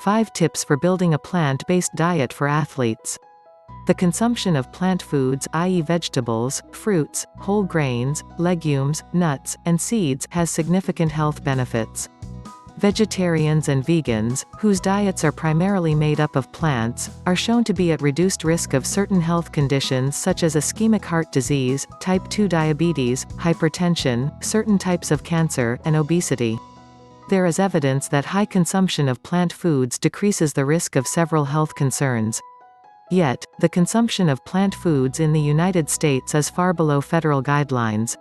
5 tips for building a plant-based diet for athletes. The consumption of plant foods, i.e. vegetables, fruits, whole grains, legumes, nuts, and seeds, has significant health benefits. Vegetarians and vegans, whose diets are primarily made up of plants, are shown to be at reduced risk of certain health conditions such as ischemic heart disease, type 2 diabetes, hypertension, certain types of cancer, and obesity. There is evidence that high consumption of plant foods decreases the risk of several health concerns. Yet, the consumption of plant foods in the United States is far below federal guidelines.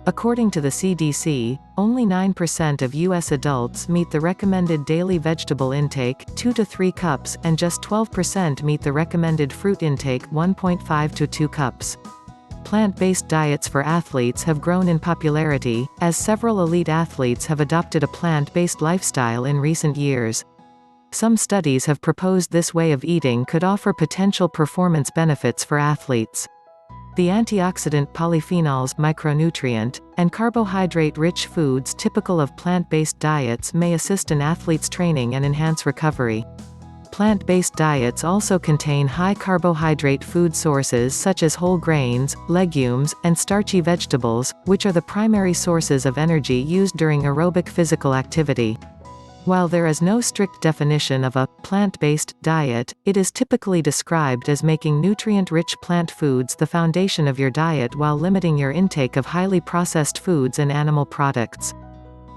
According to the CDC, only 9% of U.S. adults meet the recommended daily vegetable intake, 2 to 3 cups, and just 12% meet the recommended fruit intake, 1.5 to 2 cups. Plant-based diets for athletes have grown in popularity, as several elite athletes have adopted a plant-based lifestyle in recent years. Some studies have proposed this way of eating could offer potential performance benefits for athletes. The antioxidant polyphenols, micronutrient, and carbohydrate-rich foods typical of plant-based diets may assist an athlete's training and enhance recovery. Plant-based diets also contain high-carbohydrate food sources such as whole grains, legumes, and starchy vegetables, which are the primary sources of energy used during aerobic physical activity. While there is no strict definition of a plant-based diet, it is typically described as making nutrient-rich plant foods the foundation of your diet while limiting your intake of highly processed foods and animal products.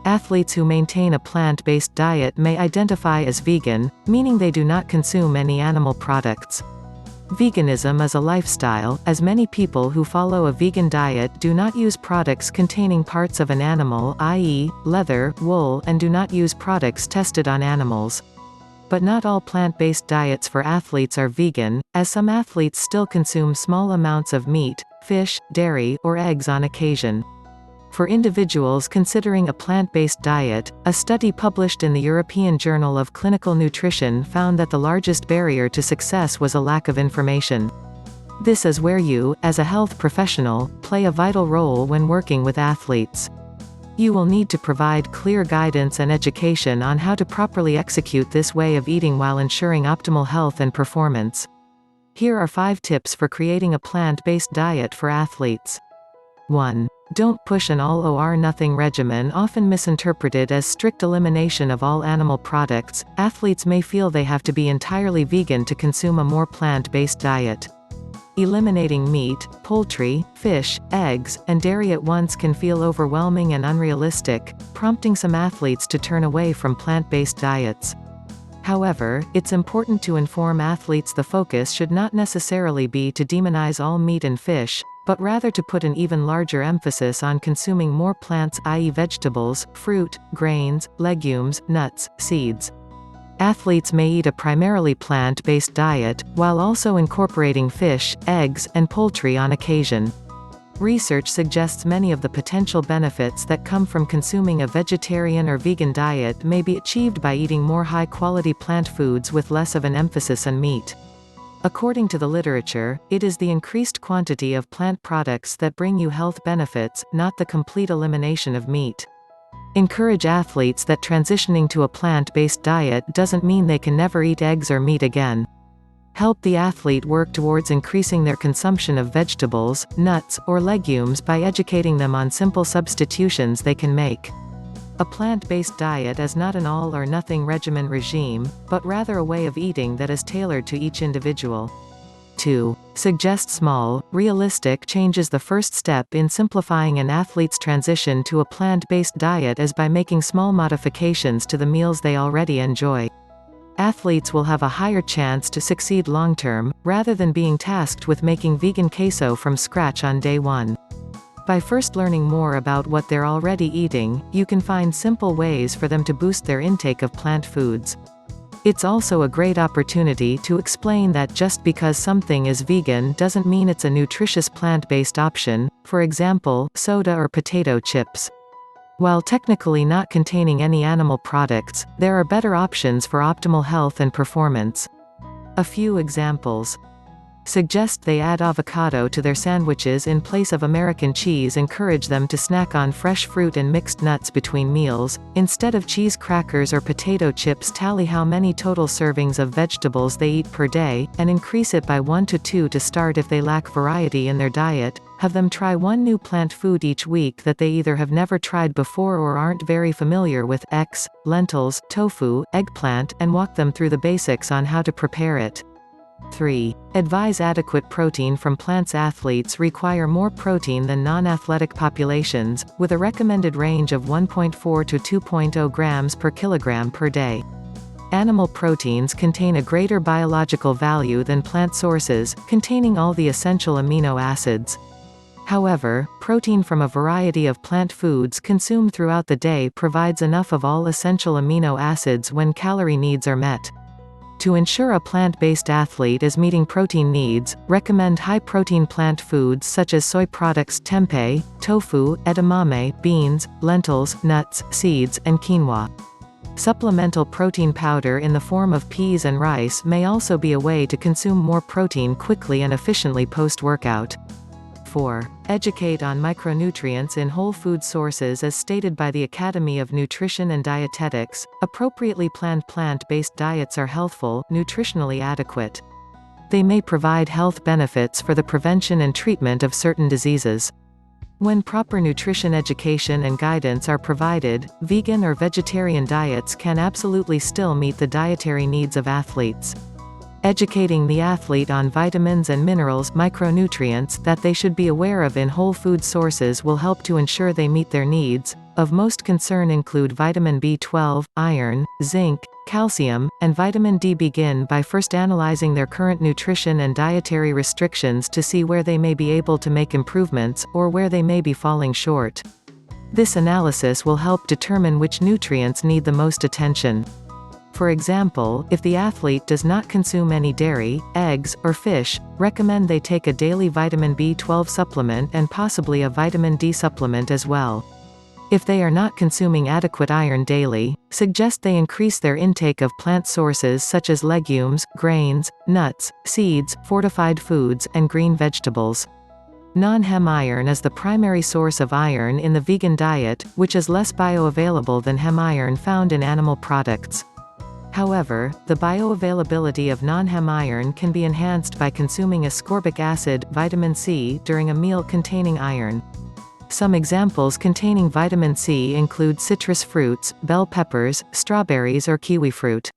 Athletes who maintain a plant-based diet may identify as vegan, meaning they do not consume any animal products. Veganism is a lifestyle, as many people who follow a vegan diet do not use products containing parts of an animal, i.e., leather, wool, and do not use products tested on animals. But not all plant-based diets for athletes are vegan, as some athletes still consume small amounts of meat, fish, dairy, or eggs on occasion. For individuals considering a plant-based diet, a study published in the European Journal of Clinical Nutrition found that the largest barrier to success was a lack of information. This is where you, as a health professional, play a vital role when working with athletes. You will need to provide clear guidance and education on how to properly execute this way of eating while ensuring optimal health and performance. Here are 5 tips for creating a plant-based diet for athletes. 1. Don't push an all-or-nothing regimen, often misinterpreted as strict elimination of all animal products. Athletes may feel they have to be entirely vegan to consume a more plant-based diet. Eliminating meat, poultry, fish, eggs, and dairy at once can feel overwhelming and unrealistic, prompting some athletes to turn away from plant-based diets. However, it's important to inform athletes the focus should not necessarily be to demonize all meat and fish, but rather to put an even larger emphasis on consuming more plants, i.e. vegetables, fruit, grains, legumes, nuts, seeds. Athletes may eat a primarily plant-based diet, while also incorporating fish, eggs, and poultry on occasion. Research suggests many of the potential benefits that come from consuming a vegetarian or vegan diet may be achieved by eating more high-quality plant foods with less of an emphasis on meat. According to the literature, it is the increased quantity of plant products that bring you health benefits, not the complete elimination of meat. Encourage athletes that transitioning to a plant-based diet doesn't mean they can never eat eggs or meat again. Help the athlete work towards increasing their consumption of vegetables, nuts, or legumes by educating them on simple substitutions they can make. A plant-based diet is not an all-or-nothing regimen regime, but rather a way of eating that is tailored to each individual. 2. Suggest small, realistic changes. The first step in simplifying an athlete's transition to a plant-based diet is by making small modifications to the meals they already enjoy. Athletes will have a higher chance to succeed long-term, rather than being tasked with making vegan queso from scratch on day 1. By first learning more about what they're already eating, you can find simple ways for them to boost their intake of plant foods. It's also a great opportunity to explain that just because something is vegan doesn't mean it's a nutritious plant-based option, for example, soda or potato chips. While technically not containing any animal products, there are better options for optimal health and performance. A few examples. Suggest they add avocado to their sandwiches in place of American cheese. Encourage them to snack on fresh fruit and mixed nuts between meals, instead of cheese crackers or potato chips. Tally how many total servings of vegetables they eat per day, and increase it by 1 to 2 to start. If they lack variety in their diet, have them try one new plant food each week that they either have never tried before or aren't very familiar with, eggs, lentils, tofu, eggplant, and walk them through the basics on how to prepare it. 3. Advise adequate protein from plants. Athletes require more protein than non-athletic populations, with a recommended range of 1.4 to 2.0 grams per kilogram per day. Animal proteins contain a greater biological value than plant sources, containing all the essential amino acids. However, protein from a variety of plant foods consumed throughout the day provides enough of all essential amino acids when calorie needs are met. To ensure a plant-based athlete is meeting protein needs, recommend high-protein plant foods such as soy products, tempeh, tofu, edamame, beans, lentils, nuts, seeds, and quinoa. Supplemental protein powder in the form of peas and rice may also be a way to consume more protein quickly and efficiently post-workout. 4. Educate on micronutrients in whole food sources. As stated by the Academy of Nutrition and Dietetics, appropriately planned plant-based diets are healthful, nutritionally adequate. They may provide health benefits for the prevention and treatment of certain diseases. When proper nutrition education and guidance are provided, vegan or vegetarian diets can absolutely still meet the dietary needs of athletes. Educating the athlete on vitamins and minerals, micronutrients, that they should be aware of in whole food sources will help to ensure they meet their needs. Of most concern include vitamin B12, iron, zinc, calcium, and vitamin D. Begin by first analyzing their current nutrition and dietary restrictions to see where they may be able to make improvements, or where they may be falling short. This analysis will help determine which nutrients need the most attention. For example, if the athlete does not consume any dairy, eggs, or fish, recommend they take a daily vitamin B12 supplement and possibly a vitamin D supplement as well. If they are not consuming adequate iron daily, suggest they increase their intake of plant sources such as legumes, grains, nuts, seeds, fortified foods, and green vegetables. Non-hem iron is the primary source of iron in the vegan diet, which is less bioavailable than hem iron found in animal products. However, the bioavailability of non-hem iron can be enhanced by consuming ascorbic acid, vitamin C, during a meal containing iron. Some examples containing vitamin C include citrus fruits, bell peppers, strawberries, or kiwi fruit.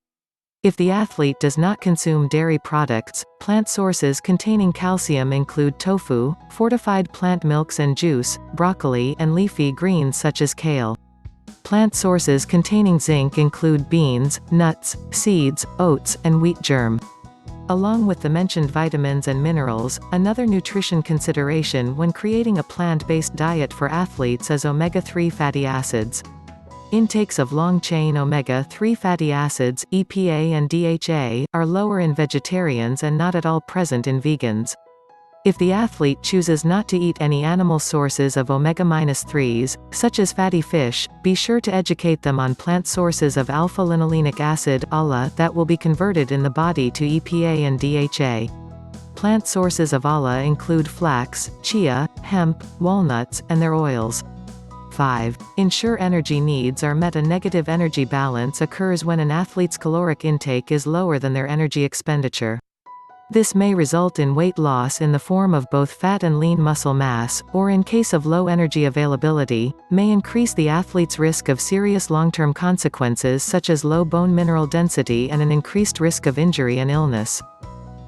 If the athlete does not consume dairy products, plant sources containing calcium include tofu, fortified plant milks and juice, broccoli, and leafy greens such as kale. Plant sources containing zinc include beans, nuts, seeds, oats, and wheat germ. Along with the mentioned vitamins and minerals, another nutrition consideration when creating a plant-based diet for athletes is omega-3 fatty acids. Intakes of long-chain omega-3 fatty acids, EPA and DHA, are lower in vegetarians and not at all present in vegans. If the athlete chooses not to eat any animal sources of omega-3s, such as fatty fish, be sure to educate them on plant sources of alpha-linolenic acid (ALA) that will be converted in the body to EPA and DHA. Plant sources of ALA include flax, chia, hemp, walnuts, and their oils. 5. Ensure energy needs are met. A negative energy balance occurs when an athlete's caloric intake is lower than their energy expenditure. This may result in weight loss in the form of both fat and lean muscle mass, or in case of low energy availability, may increase the athlete's risk of serious long-term consequences such as low bone mineral density and an increased risk of injury and illness.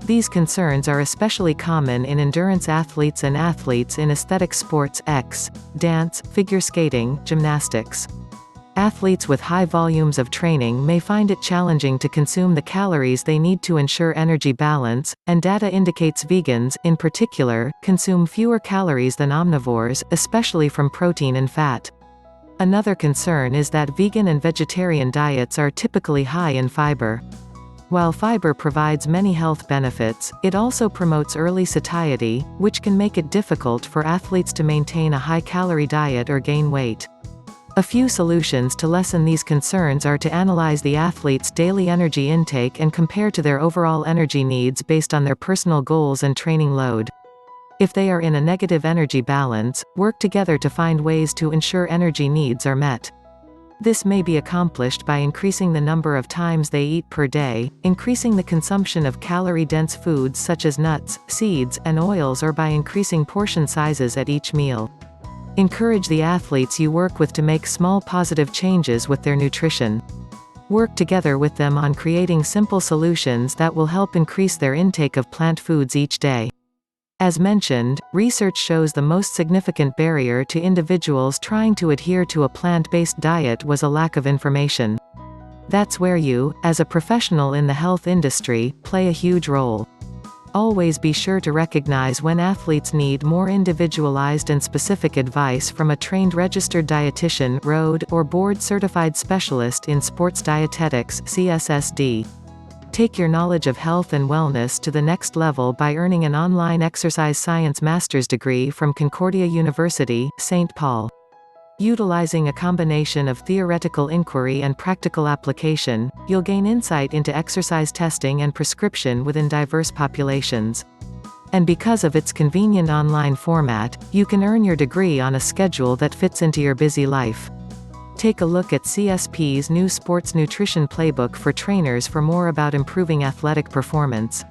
These concerns are especially common in endurance athletes and athletes in aesthetic sports, dance, figure skating, gymnastics. Athletes with high volumes of training may find it challenging to consume the calories they need to ensure energy balance, and data indicates vegans, in particular, consume fewer calories than omnivores, especially from protein and fat. Another concern is that vegan and vegetarian diets are typically high in fiber. While fiber provides many health benefits, it also promotes early satiety, which can make it difficult for athletes to maintain a high-calorie diet or gain weight. A few solutions to lessen these concerns are to analyze the athlete's daily energy intake and compare to their overall energy needs based on their personal goals and training load. If they are in a negative energy balance, work together to find ways to ensure energy needs are met. This may be accomplished by increasing the number of times they eat per day, increasing the consumption of calorie-dense foods such as nuts, seeds, and oils, or by increasing portion sizes at each meal. Encourage the athletes you work with to make small positive changes with their nutrition. Work together with them on creating simple solutions that will help increase their intake of plant foods each day. As mentioned, research shows the most significant barrier to individuals trying to adhere to a plant-based diet was a lack of information. That's where you, as a professional in the health industry, play a huge role. Always be sure to recognize when athletes need more individualized and specific advice from a trained registered dietitian, ROD, or board-certified specialist in sports dietetics, CSSD. Take your knowledge of health and wellness to the next level by earning an online exercise science master's degree from Concordia University, St. Paul. Utilizing a combination of theoretical inquiry and practical application, you'll gain insight into exercise testing and prescription within diverse populations. And because of its convenient online format, you can earn your degree on a schedule that fits into your busy life. Take a look at CSP's new Sports Nutrition Playbook for trainers for more about improving athletic performance.